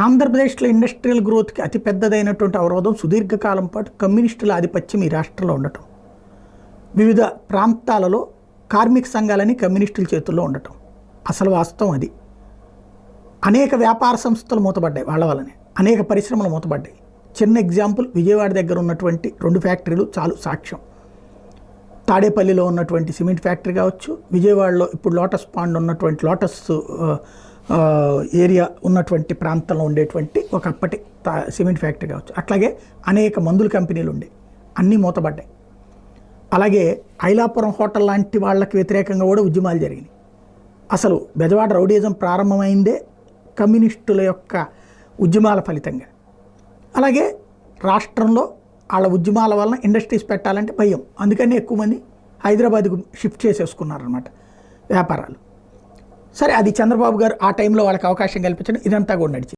ఆంధ్రప్రదేశ్లో ఇండస్ట్రియల్ గ్రోత్కి అతి పెద్దదైనటువంటి అవరోధం సుదీర్ఘకాలం పాటు కమ్యూనిస్టుల ఆధిపత్యం ఈ రాష్ట్రంలో ఉండటం, వివిధ ప్రాంతాలలో కార్మిక సంఘాలని కమ్యూనిస్టుల చేతుల్లో ఉండటం అసలు వాస్తవం అది. అనేక వ్యాపార సంస్థలు మూతపడ్డాయి వాళ్ళ వల్లనే, అనేక పరిశ్రమలు మూతపడ్డాయి. చిన్న ఎగ్జాంపుల్, విజయవాడ దగ్గర ఉన్నటువంటి 2 ఫ్యాక్టరీలు చాలు సాక్ష్యం. తాడేపల్లిలో ఉన్నటువంటి సిమెంట్ ఫ్యాక్టరీ కావచ్చు, విజయవాడలో ఇప్పుడు లోటస్ పాండ్ ఉన్నటువంటి లోటస్ ఏరియా ఉన్నటువంటి ప్రాంతంలో ఉండేటువంటి ఒకప్పటి సిమెంట్ ఫ్యాక్టరీ కావచ్చు, అట్లాగే అనేక మందుల కంపెనీలు ఉండే, అన్నీ మూతపడ్డాయి. అలాగే ఐలాపురం హోటల్ లాంటి వాళ్ళకి వ్యతిరేకంగా కూడా ఉద్యమాలు జరిగినాయి. అసలు బెజవాడ రౌడీజం ప్రారంభమైందే కమ్యూనిస్టుల యొక్క ఉద్యమాల ఫలితంగా. అలాగే రాష్ట్రంలో వాళ్ళ ఉద్యమాల వలన ఇండస్ట్రీస్ పెట్టాలంటే భయం, అందుకని ఎక్కువ మంది హైదరాబాద్కు షిఫ్ట్ చేసేసుకున్నారనమాట వ్యాపారాలు. సరే, అది చంద్రబాబు గారు ఆ టైంలో వాళ్ళకి అవకాశం కల్పించడం, ఇదంతా కూడా నడిచింది.